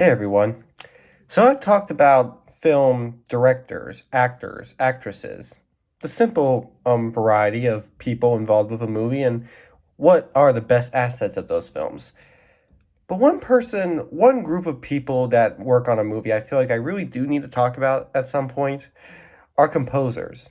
Hey everyone. So I've talked about film directors, actors, actresses, the simple variety of people involved with a movie and what are the best assets of those films. But one group of people that work on a movie I feel like I really do need to talk about at some point are composers.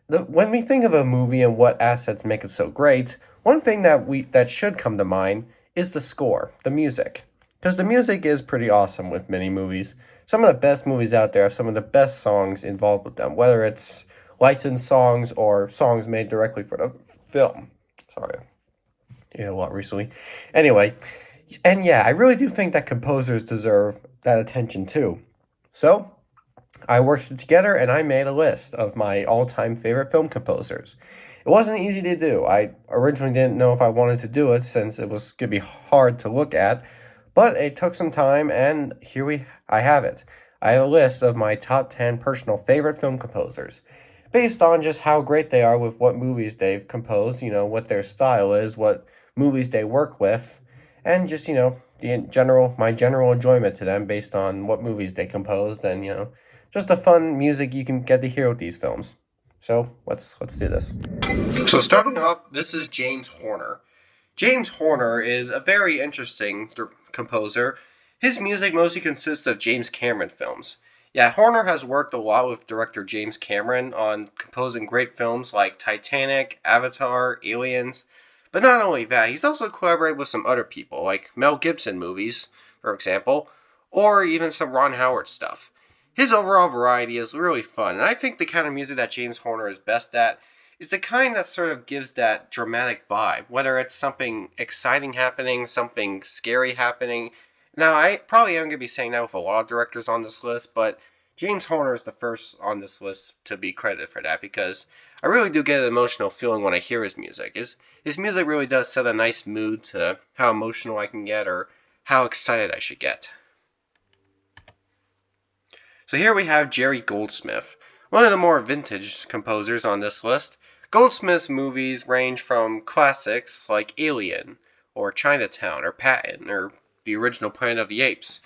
When we think of a movie and what assets make it so great, one thing that should come to mind is the score, the music. Because the music is pretty awesome with many movies. Some of the best movies out there have some of the best songs involved with them, whether it's licensed songs or songs made directly for the film. Sorry, I ate a lot recently. Anyway, and yeah, I really do think that composers deserve that attention too. So, I worked it together and I made a list of my all time favorite film composers. It wasn't easy to do. I originally didn't know if I wanted to do it since it was going to be hard to look at, but it took some time and I have it. I have a list of my top 10 personal favorite film composers based on just how great they are with what movies they've composed, what their style is, what movies they work with, and just, my general enjoyment to them based on what movies they composed and, just the fun music you can get to hear with these films. So let's do this. So starting off, this is James Horner. James Horner is a very interesting composer. His music mostly consists of James Cameron films. Yeah, Horner has worked a lot with director James Cameron on composing great films like Titanic, Avatar, Aliens. But not only that, he's also collaborated with some other people, like Mel Gibson movies, for example, or even some Ron Howard stuff. His overall variety is really fun, and I think the kind of music that James Horner is best at is the kind that sort of gives that dramatic vibe, whether it's something exciting happening, something scary happening. Now, I probably am going to be saying that with a lot of directors on this list, but James Horner is the first on this list to be credited for that because I really do get an emotional feeling when I hear his music. His music really does set a nice mood to how emotional I can get or how excited I should get. So here we have Jerry Goldsmith, one of the more vintage composers on this list. Goldsmith's movies range from classics like Alien, or Chinatown, or Patton, or the original Planet of the Apes.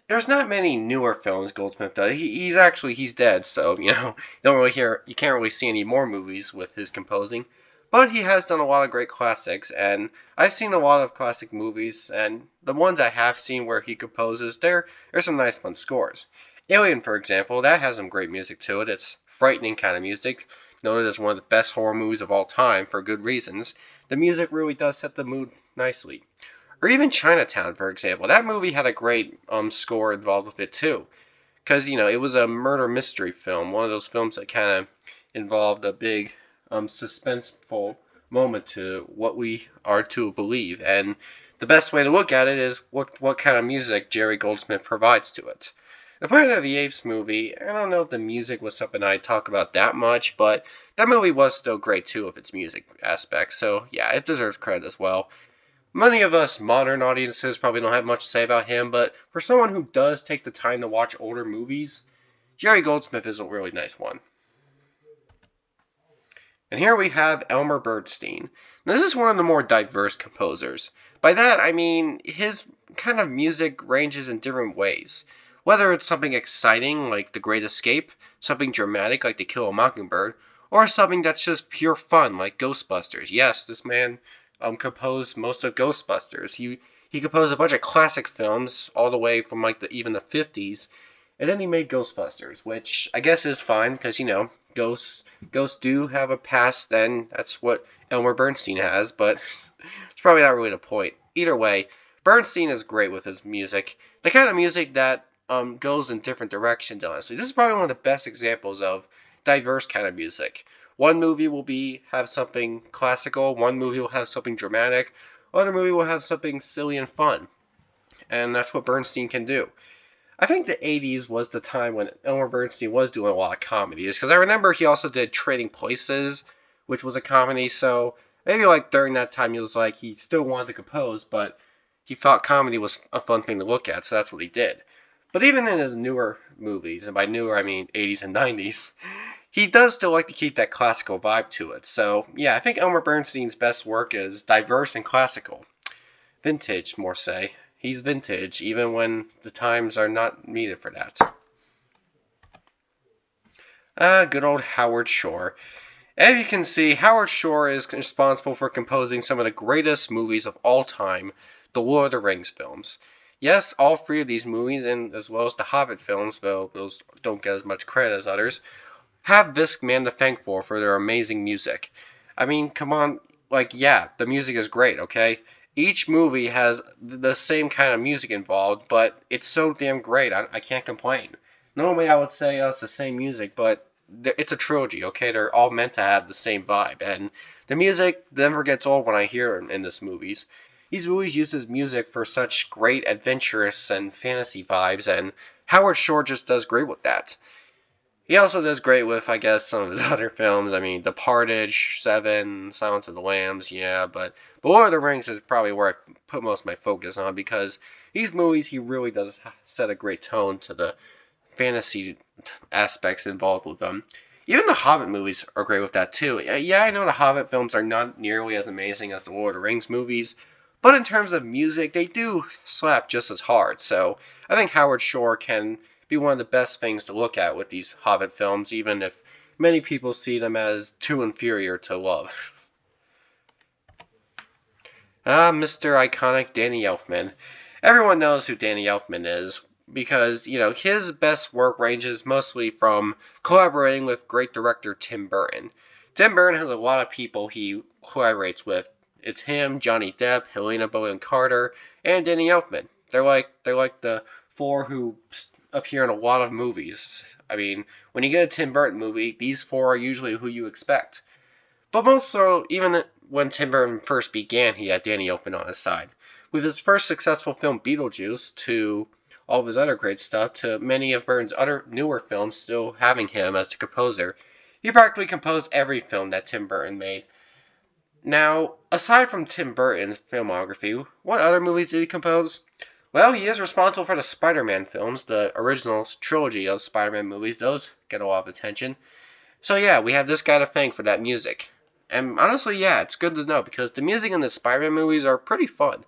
There's not many newer films Goldsmith does. He's dead, so you can't really see any more movies with his composing. But he has done a lot of great classics, and I've seen a lot of classic movies, and the ones I have seen where he composes, there's some nice fun scores. Alien, for example, that has some great music to it. It's frightening kind of music, noted as one of the best horror movies of all time for good reasons. The music really does set the mood nicely. Or even Chinatown, for example. That movie had a great score involved with it too, because it was a murder mystery film, one of those films that kind of involved a big suspenseful moment to what we are to believe, and the best way to look at it is what kind of music Jerry Goldsmith provides to it. The Planet of the Apes movie, I don't know if the music was something I'd talk about that much, but that movie was still great too with its music aspects, so yeah, it deserves credit as well. Many of us modern audiences probably don't have much to say about him, but for someone who does take the time to watch older movies, Jerry Goldsmith is a really nice one. And here we have Elmer Bernstein. Now, this is one of the more diverse composers. By that, I mean his kind of music ranges in different ways. Whether it's something exciting like The Great Escape, something dramatic like To Kill a Mockingbird, or something that's just pure fun like Ghostbusters. Yes, this man composed most of Ghostbusters. He composed a bunch of classic films all the way from even the 50s, and then he made Ghostbusters, which I guess is fine because ghosts do have a past, and that's what Elmer Bernstein has, but it's probably not really the point. Either way, Bernstein is great with his music. The kind of music that goes in different directions, honestly. This is probably one of the best examples of diverse kind of music. One movie will have something classical, one movie will have something dramatic, other movie will have something silly and fun. And that's what Bernstein can do. I think the 80s was the time when Elmer Bernstein was doing a lot of comedies, because I remember he also did Trading Places, which was a comedy, so maybe during that time he still wanted to compose, but he thought comedy was a fun thing to look at, so that's what he did. But even in his newer movies, and by newer I mean 80s and 90s, he does still like to keep that classical vibe to it. So yeah, I think Elmer Bernstein's best work is diverse and classical. Vintage, more say. He's vintage, even when the times are not needed for that. Good old Howard Shore. As you can see, Howard Shore is responsible for composing some of the greatest movies of all time, the Lord of the Rings films. Yes, all three of these movies, and as well as the Hobbit films, though those don't get as much credit as others, have this man to thank for their amazing music. I mean, come on, like, yeah, the music is great, okay? Each movie has the same kind of music involved, but it's so damn great, I can't complain. Normally I would say it's the same music, but it's a trilogy, okay? They're all meant to have the same vibe, and the music never gets old when I hear it in this movies. These movies use this music for such great adventurous and fantasy vibes, and Howard Shore just does great with that. He also does great with, I guess, some of his other films. I mean, Departed, Seven, Silence of the Lambs, yeah, but Lord of the Rings is probably where I put most of my focus on because these movies, he really does set a great tone to the fantasy aspects involved with them. Even the Hobbit movies are great with that too. Yeah, I know the Hobbit films are not nearly as amazing as the Lord of the Rings movies, but in terms of music, they do slap just as hard. So I think Howard Shore can be one of the best things to look at with these Hobbit films, even if many people see them as too inferior to love. Mr. Iconic Danny Elfman. Everyone knows who Danny Elfman is because, his best work ranges mostly from collaborating with great director Tim Burton. Tim Burton has a lot of people he collaborates with. It's him, Johnny Depp, Helena Bonham Carter, and Danny Elfman. They're like the four who appear in a lot of movies. I mean, when you get a Tim Burton movie, these four are usually who you expect. But most so, even when Tim Burton first began, he had Danny Elfman on his side. With his first successful film, Beetlejuice, to all of his other great stuff, to many of Burton's other newer films still having him as the composer, he practically composed every film that Tim Burton made. Now, aside from Tim Burton's filmography, what other movies did he compose? Well, he is responsible for the Spider-Man films, the original trilogy of Spider-Man movies. Those get a lot of attention. So yeah, we have this guy to thank for that music. And honestly, yeah, it's good to know because the music in the Spider-Man movies are pretty fun.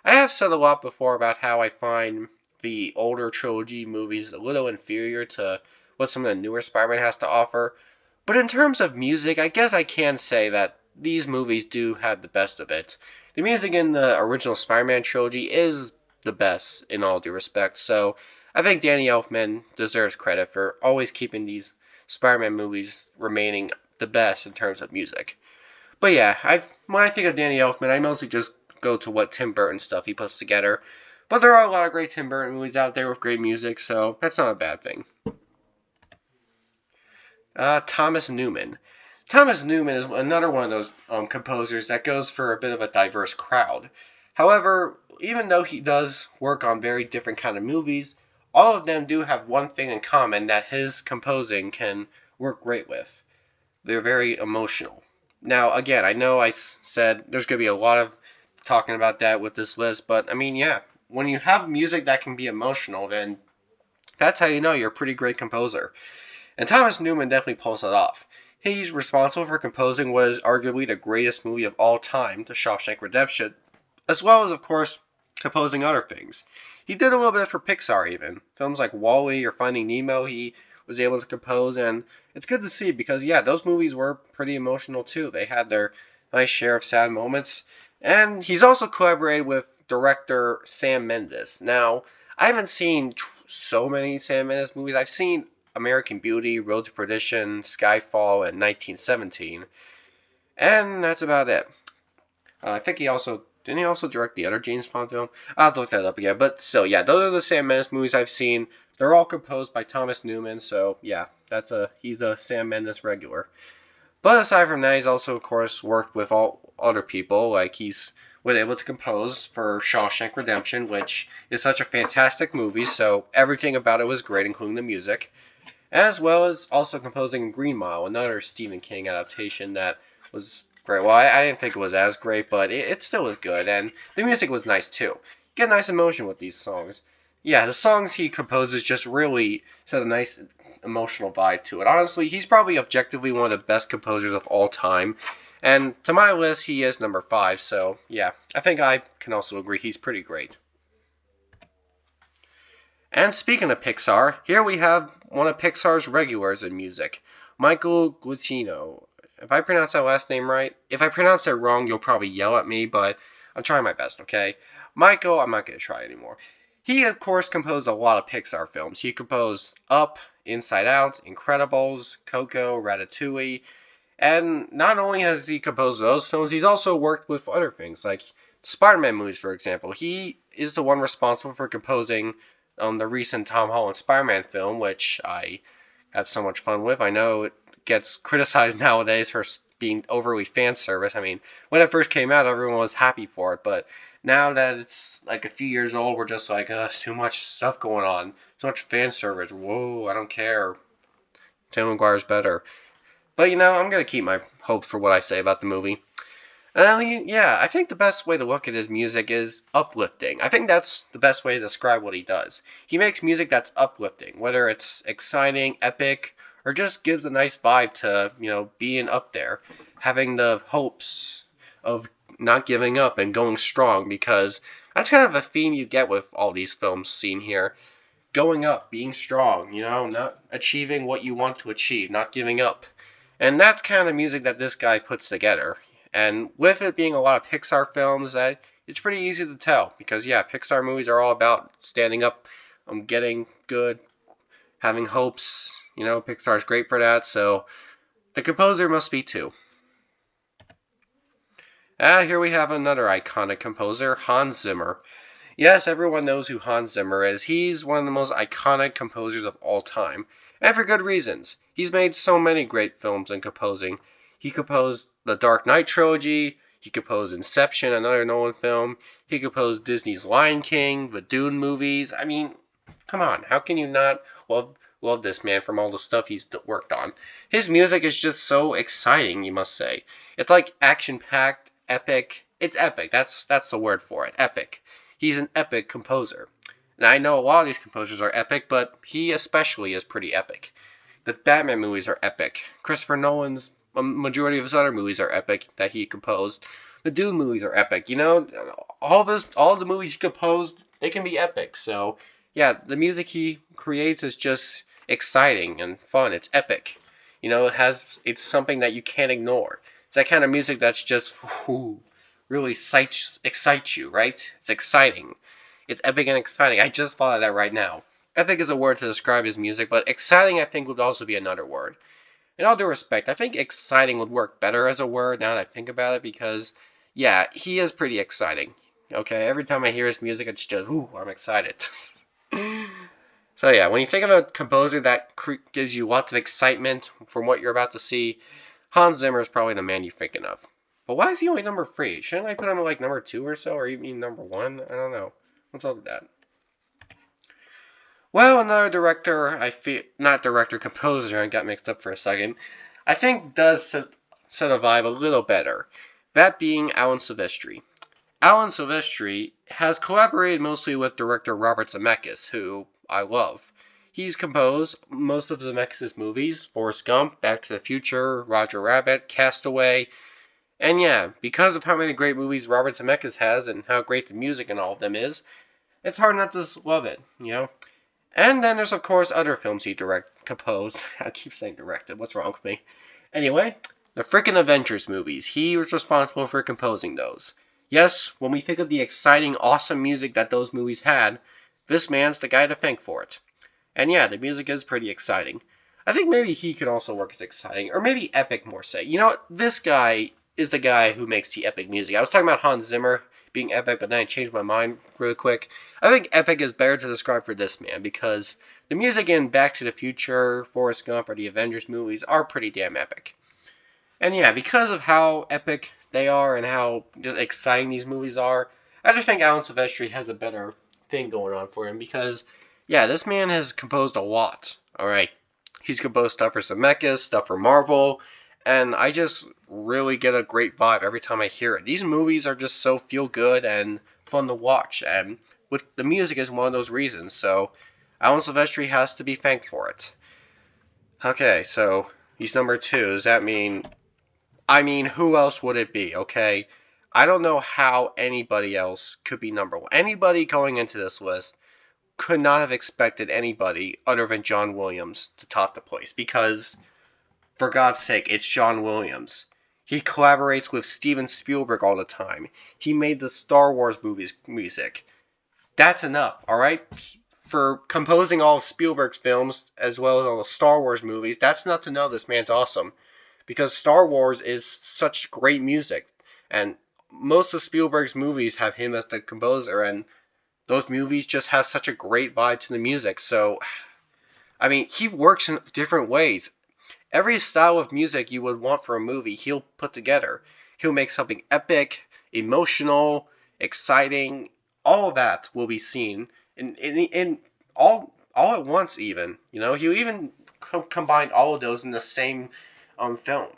I have said a lot before about how I find the older trilogy movies a little inferior to what some of the newer Spider-Man has to offer. But in terms of music, I guess I can say that these movies do have the best of it. The music in the original Spider-Man trilogy is the best in all due respect, so I think Danny Elfman deserves credit for always keeping these Spider-Man movies remaining the best in terms of music. But yeah, when I think of Danny Elfman, I mostly just go to what Tim Burton stuff he puts together. But there are a lot of great Tim Burton movies out there with great music, so that's not a bad thing. Thomas Newman. Thomas Newman is another one of those composers that goes for a bit of a diverse crowd. However, even though he does work on very different kind of movies, all of them do have one thing in common that his composing can work great with. They're very emotional. Now, again, I know I said there's going to be a lot of talking about that with this list, but I mean, yeah, when you have music that can be emotional, then that's how you know you're a pretty great composer. And Thomas Newman definitely pulls it off. He's responsible for composing what is arguably the greatest movie of all time, The Shawshank Redemption, as well as, of course, composing other things. He did a little bit for Pixar even. Films like WALL-E or Finding Nemo he was able to compose, and it's good to see because, yeah, those movies were pretty emotional too. They had their nice share of sad moments. And he's also collaborated with director Sam Mendes. Now, I haven't seen so many Sam Mendes movies. I've seen American Beauty, Road to Perdition, Skyfall, and 1917. And that's about it. I think didn't he also direct the other James Bond film? I'll have to look that up again. But still, yeah, those are the Sam Mendes movies I've seen. They're all composed by Thomas Newman, so yeah, he's a Sam Mendes regular. But aside from that, he's also, of course, worked with all other people. Like, he's been able to compose for Shawshank Redemption, which is such a fantastic movie, so everything about it was great, including the music. As well as also composing Green Mile, another Stephen King adaptation that was great. Well, I didn't think it was as great, but it still was good, and the music was nice too. Get a nice emotion with these songs. Yeah, the songs he composes just really set a nice emotional vibe to it. Honestly, he's probably objectively one of the best composers of all time, and to my list, he is number 5, so yeah, I think I can also agree he's pretty great. And speaking of Pixar, here we have one of Pixar's regulars in music, Michael Giacchino. If I pronounce that last name right, if I pronounce it wrong, you'll probably yell at me, but I'm trying my best, okay? Michael, I'm not going to try anymore. He, of course, composed a lot of Pixar films. He composed Up, Inside Out, Incredibles, Coco, Ratatouille, and not only has he composed those films, he's also worked with other things, like Spider-Man movies, for example. He is the one responsible for composing the recent Tom Holland Spider-Man film, which I had so much fun with. I know it gets criticized nowadays for being overly fan service. I mean, when it first came out, everyone was happy for it, but now that it's like a few years old, we're just like, too much stuff going on, too much fan service. Whoa, I don't care. Tim McGuire's better. But I'm gonna keep my hopes for what I say about the movie. Yeah, I think the best way to look at his music is uplifting. I think that's the best way to describe what he does. He makes music that's uplifting, whether it's exciting, epic, or just gives a nice vibe to, being up there, having the hopes of not giving up and going strong, because that's kind of a theme you get with all these films seen here. Going up, being strong, not achieving what you want to achieve, not giving up. And that's kind of the music that this guy puts together. And with it being a lot of Pixar films, it's pretty easy to tell. Because, yeah, Pixar movies are all about standing up, getting good, having hopes. Pixar's great for that, so the composer must be too. Here we have another iconic composer, Hans Zimmer. Yes, everyone knows who Hans Zimmer is. He's one of the most iconic composers of all time, and for good reasons. He's made so many great films in composing. He composed the Dark Knight trilogy, he composed Inception, another Nolan film, he composed Disney's Lion King, the Dune movies. I mean, come on, how can you not love this man from all the stuff he's worked on? His music is just so exciting, you must say. It's like action-packed, epic. It's epic. That's the word for it, epic. He's an epic composer. And I know a lot of these composers are epic, but he especially is pretty epic. The Batman movies are epic. Christopher Nolan's majority of his other movies are epic that he composed. The Dune movies are epic. All of the movies he composed, they can be epic. So, yeah, the music he creates is just exciting and fun. It's epic. It's something that you can't ignore. It's that kind of music that's just, really excites you, right? It's exciting. It's epic and exciting. I just thought of that right now. Epic is a word to describe his music, but exciting I think would also be another word. In all due respect, I think exciting would work better as a word now that I think about it because, yeah, he is pretty exciting. Okay, every time I hear his music, it's just, I'm excited. So yeah, when you think of a composer that gives you lots of excitement from what you're about to see, Hans Zimmer is probably the man you're thinking of. But why is he only number 3? Shouldn't I put him at like number 2 or so, or even number 1? I don't know. What's up with that? Well, another director, not director, composer, I got mixed up for a second, I think does set a vibe a little better. That being Alan Silvestri. Alan Silvestri has collaborated mostly with director Robert Zemeckis, who I love. He's composed most of Zemeckis' movies, Forrest Gump, Back to the Future, Roger Rabbit, Castaway, and yeah, because of how many great movies Robert Zemeckis has and how great the music in all of them is, it's hard not to love it. And then there's of course other films he composed. I keep saying directed, what's wrong with me? Anyway, the frickin' Avengers movies. He was responsible for composing those. Yes, when we think of the exciting, awesome music that those movies had, this man's the guy to thank for it. And yeah, the music is pretty exciting. I think maybe he could also work as exciting, or maybe epic more say. This guy is the guy who makes the epic music. I was talking about Hans Zimmer being epic, but then I changed my mind real quick. I think epic is better to describe for this man because the music in Back to the Future, Forrest Gump, or the Avengers movies are pretty damn epic. And yeah, because of how epic they are and how just exciting these movies are, I just think Alan Silvestri has a better thing going on for him because, yeah, this man has composed a lot. Alright, he's composed stuff for Zemeckis, stuff for Marvel, and I just really get a great vibe every time I hear it. These movies are just so feel good and fun to watch, and with the music is one of those reasons, so Alan Silvestri has to be thanked for it. Okay, so he's number 2. Does that mean... who else would it be, okay? I don't know how anybody else could be number 1. Anybody going into this list could not have expected anybody other than John Williams to top the place because, for God's sake, it's John Williams. He collaborates with Steven Spielberg all the time. He made the Star Wars movies music. That's enough, alright? For composing all of Spielberg's films, as well as all the Star Wars movies, that's enough to know this man's awesome. Because Star Wars is such great music. And most of Spielberg's movies have him as the composer, and those movies just have such a great vibe to the music. So, I mean, he works in different ways. Every style of music you would want for a movie, he'll put together. He'll make something epic, emotional, exciting. All of that will be seen in all at once. Even he'll even combine all of those in the same film.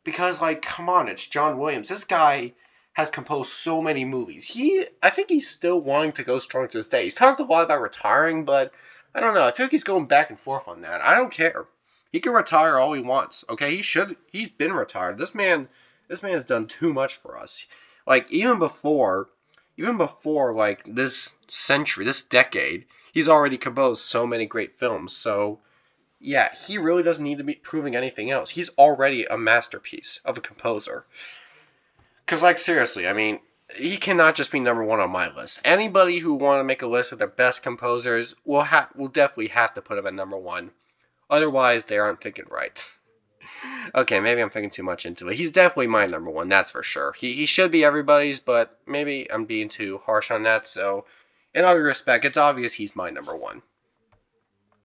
Because, like, come on, it's John Williams. This guy has composed so many movies. I think he's still wanting to go strong to this day. He's talked a lot about retiring, but I don't know. I feel like he's going back and forth on that. I don't care. He can retire all he wants. Okay, he should. He's been retired. This man has done too much for us. Like even before like this century, this decade, he's already composed so many great films. So yeah, he really doesn't need to be proving anything else. He's already a masterpiece of a composer. Because, like, seriously, I mean, he cannot just be number one on my list. Anybody who want to make a list of the best composers will definitely have to put him at number one. Otherwise, they aren't thinking right. Okay, maybe I'm thinking too much into it. He's definitely my number one, that's for sure. He should be everybody's, but maybe I'm being too harsh on that. So, in other respect, it's obvious he's my number one.